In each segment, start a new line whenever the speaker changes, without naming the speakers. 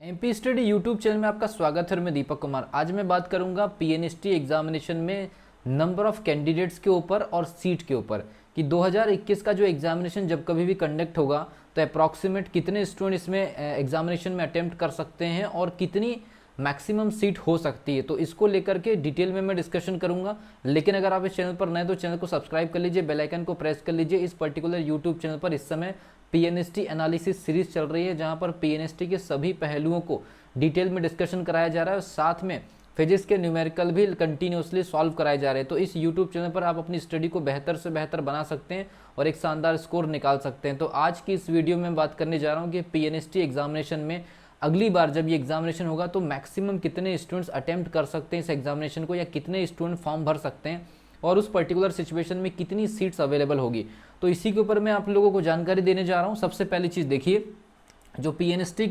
MP study YouTube channel में आपका स्वागत है और मैं दीपक कुमार। आज मैं बात करूंगा पीएनएसटी एग्जामिनेशन में नंबर ऑफ कैंडिडेट्स के ऊपर और सीट के ऊपर कि 2021 का जो एग्जामिनेशन जब कभी भी कंडक्ट होगा तो अप्रॉक्सीमेट कितने स्टूडेंट इसमें एग्जामिनेशन में अटेम्प्ट कर सकते हैं और कितनी मैक्सिमम सीट हो सकती है। तो इसको लेकर के डिटेल में मैं डिस्कशन करूंगा। लेकिन अगर आप इस चैनल पर नए तो चैनल को सब्सक्राइब कर लीजिए, बेल आइकन को प्रेस कर लीजिए। इस पर्टिकुलर यूट्यूब चैनल पर इस समय पीएनएसटी एनालिसिस सीरीज चल रही है जहां पर पीएनएसटी के सभी पहलुओं को डिटेल में डिस्कशन कराया जा रहा है और साथ में फिजिक्स के न्यूमेरिकल भी कंटिन्यूसली सॉल्व कराए जा रहे हैं। तो इस यूट्यूब चैनल पर आप अपनी स्टडी को बेहतर से बेहतर बना सकते हैं और एक शानदार स्कोर निकाल सकते हैं। तो आज की इस वीडियो में बात करने जा रहा हूँ कि पीएनएसटी एग्जामिनेशन में अगली बार जब ये एग्जामिनेशन होगा तो मैक्सिमम कितने स्टूडेंट्स अटेम्प्ट कर सकते हैं इस एग्जामिनेशन को, या कितने स्टूडेंट फॉर्म भर सकते हैं और उस पर्टिकुलर सिचुएशन में कितनी सीट्स अवेलेबल होगी। तो इसी के ऊपर मैं आप लोगों को जानकारी देने जा रहा हूँ। सबसे पहली चीज़ देखिए, जो पीएनएसटी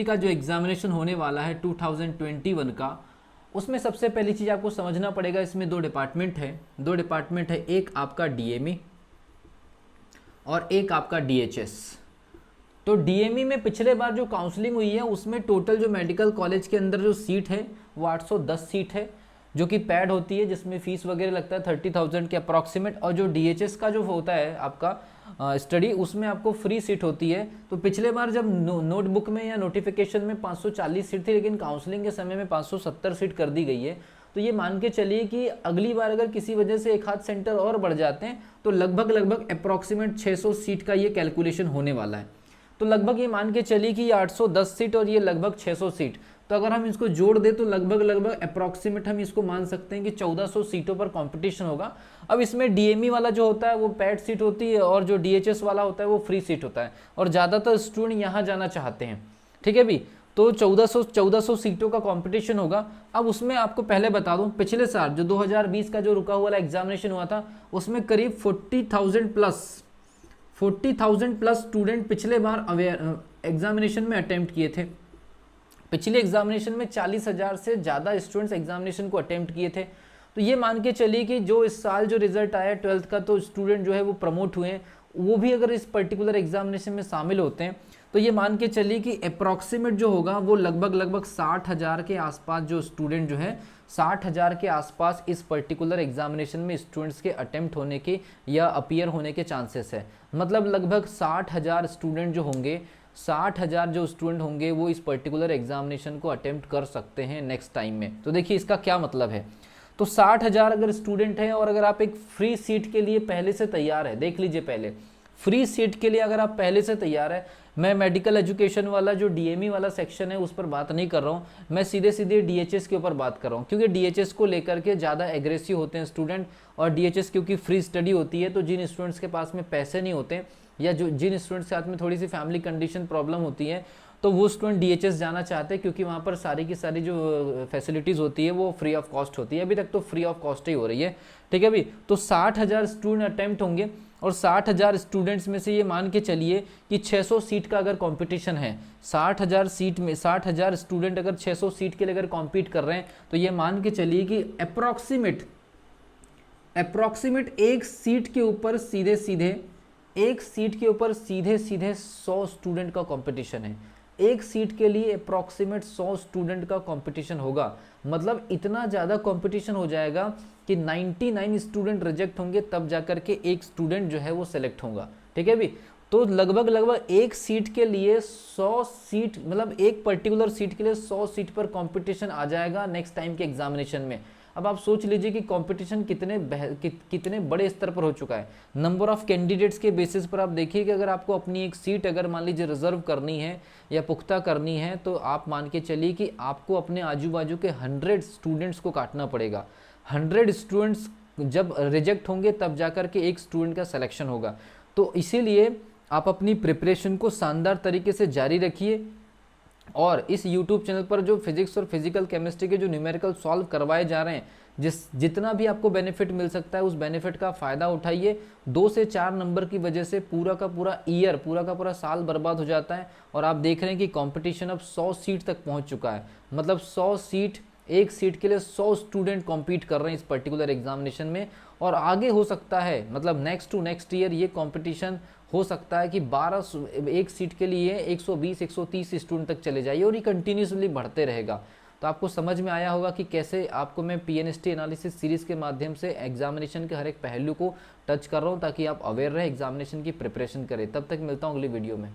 का जो एग्जामिनेशन होने वाला है 2021 का, उसमें सबसे पहली चीज़ आपको समझना पड़ेगा, इसमें दो डिपार्टमेंट है। एक आपका डीएमई और एक आपका डीएचएस। तो डीएमई में पिछले बार जो काउंसलिंग हुई है उसमें टोटल जो मेडिकल कॉलेज के अंदर जो सीट है वो 810 सीट है, जो कि पैड होती है, जिसमें फीस वगैरह लगता है 30,000 के अप्रॉक्सीमेट। और जो डीएचएस का जो होता है आपका स्टडी, उसमें आपको फ्री सीट होती है। तो पिछले बार जब नोटबुक में या नोटिफिकेशन में 540 सीट थी, लेकिन काउंसलिंग के समय में 570 सीट कर दी गई है। तो ये मान के चलिए कि अगली बार अगर किसी वजह से एक हाथ सेंटर और बढ़ जाते हैं तो लगभग अप्रॉक्सीमेट 600 सीट का ये कैलकुलेशन होने वाला है। तो लगभग ये मान के चलिए कि ये 810 सीट और ये लगभग 600 सीट, तो अगर हम इसको जोड़ दें तो लगभग अप्रॉक्सीमेट हम इसको मान सकते हैं कि 1400 सीटों पर कंपटीशन होगा। अब इसमें डीएमई वाला जो होता है वो पैड सीट होती है और जो डीएचएस वाला होता है वो फ्री सीट होता है, और ज़्यादातर स्टूडेंट यहाँ जाना चाहते हैं। ठीक है भी, तो 1400 सीटों का कंपटीशन होगा। अब उसमें आपको पहले बता दूं, पिछले साल जो 2020 का जो रुका हुआ एग्जामिनेशन हुआ था उसमें करीब 40,000 प्लस स्टूडेंट पिछले बार एग्जामिनेशन में अटेम्प्ट किए थे। पिछले एग्जामिनेशन में 40,000 से ज़्यादा स्टूडेंट्स एग्जामिनेशन को अटेम्प्ट किए थे। तो ये मान के चलिए कि जो इस साल जो रिजल्ट आया 12th का, तो स्टूडेंट जो है वो प्रमोट हुए हैं, वो भी अगर इस पर्टिकुलर एग्जामिनेशन में शामिल होते हैं तो ये मान के चलिए कि अप्रॉक्सीमेट जो होगा वो लगभग 60,000 के आसपास जो स्टूडेंट जो है 60,000 के आसपास इस पर्टिकुलर एग्जामिनेशन में स्टूडेंट्स के अटेम्प्ट होने के या अपीयर होने के चांसेस है। मतलब लगभग 60,000 स्टूडेंट जो होंगे, 60,000 जो स्टूडेंट होंगे वो इस पर्टिकुलर एग्जामिनेशन को अटेम्प्ट कर सकते हैं नेक्स्ट टाइम में। तो देखिए इसका क्या मतलब है। तो 60,000 अगर स्टूडेंट है और अगर आप एक फ्री सीट के लिए पहले से तैयार है, देख लीजिए पहले फ्री सीट के लिए अगर आप पहले से तैयार है, मैं मेडिकल एजुकेशन वाला जो डीएमई वाला सेक्शन है उस पर बात नहीं कर रहा हूँ, मैं सीधे डीएचएस के ऊपर बात कर रहा हूँ, क्योंकि डीएचएस को लेकर के ज़्यादा एग्रेसिव होते हैं स्टूडेंट। और डीएचएस क्योंकि फ्री स्टडी होती है, तो जिन स्टूडेंट्स के पास में पैसे नहीं होते या जो जिन स्टूडेंट्स के साथ में थोड़ी सी फैमिली कंडीशन प्रॉब्लम होती है, तो वो स्टूडेंट डीएचएस जाना चाहते हैं, क्योंकि वहाँ पर सारी की सारी जो फैसिलिटीज़ होती है वो फ्री ऑफ कॉस्ट होती है। अभी तक तो फ्री ऑफ कॉस्ट ही हो रही है। ठीक है भी, तो 60,000 स्टूडेंट अटेम्प्ट होंगे और 60,000 स्टूडेंट्स में से ये मान के चलिए कि 600 सीट का अगर कंपटीशन है, 60,000 सीट में 60,000 स्टूडेंट अगर 600 सीट के लिए अगर कॉम्पीट कर रहे हैं, तो ये मान के चलिए कि अप्रॉक्सीमेट एक सीट के ऊपर सीधे 100 स्टूडेंट का कंपटीशन है। एक सीट के लिए अप्रॉक्सीमेट 100 स्टूडेंट का कंपटीशन होगा। मतलब इतना ज़्यादा कंपटीशन हो जाएगा कि 99 स्टूडेंट रिजेक्ट होंगे, तब जाकर के एक स्टूडेंट जो है वो सेलेक्ट होगा। ठीक है भी, तो लगभग एक सीट के लिए 100 सीट, मतलब एक पर्टिकुलर सीट के लिए 100 सीट पर कंपटीशन आ जाएगा नेक्स्ट टाइम के एग्जामिनेशन में। अब आप सोच लीजिए कि कंपटीशन कितने बड़े स्तर पर हो चुका है। नंबर ऑफ कैंडिडेट्स के बेसिस पर आप देखिए कि अगर आपको अपनी एक सीट अगर मान लीजिए रिजर्व करनी है या पुख्ता करनी है, तो आप मान के चलिए कि आपको अपने आजू बाजू के 100 स्टूडेंट्स को काटना पड़ेगा। 100 स्टूडेंट्स जब रिजेक्ट होंगे तब जाकर के एक स्टूडेंट का सिलेक्शन होगा। तो इसीलिए आप अपनी प्रिपरेशन को शानदार तरीके से जारी रखिए और इस YouTube चैनल पर जो फिजिक्स और फिजिकल केमिस्ट्री के जो न्यूमेरिकल सॉल्व करवाए जा रहे हैं, जितना भी आपको बेनिफिट मिल सकता है उस बेनिफिट का फ़ायदा उठाइए। 2 से 4 नंबर की वजह से पूरा का पूरा साल बर्बाद हो जाता है। और आप देख रहे हैं कि कंपटीशन अब 100 सीट तक पहुंच चुका है। मतलब 100 सीट, एक सीट के लिए 100 स्टूडेंट कॉम्पीट कर रहे हैं इस पर्टिकुलर एग्जामिनेशन में, और आगे हो सकता है मतलब नेक्स्ट टू नेक्स्ट ईयर ये कंपटीशन हो सकता है कि 12 एक सीट के लिए 120 130 स्टूडेंट तक चले जाइए और ये कंटिन्यूसली बढ़ते रहेगा। तो आपको समझ में आया होगा कि कैसे आपको मैं पीएनएसटी एनालिसिस सीरीज़ के माध्यम से एग्जामिनेशन के हर एक पहलू को टच कर रहा हूँ, ताकि आप अवेयर रहे, एग्जामिनेशन की प्रिपरेशन करें। तब तक मिलता हूँ अगली वीडियो में।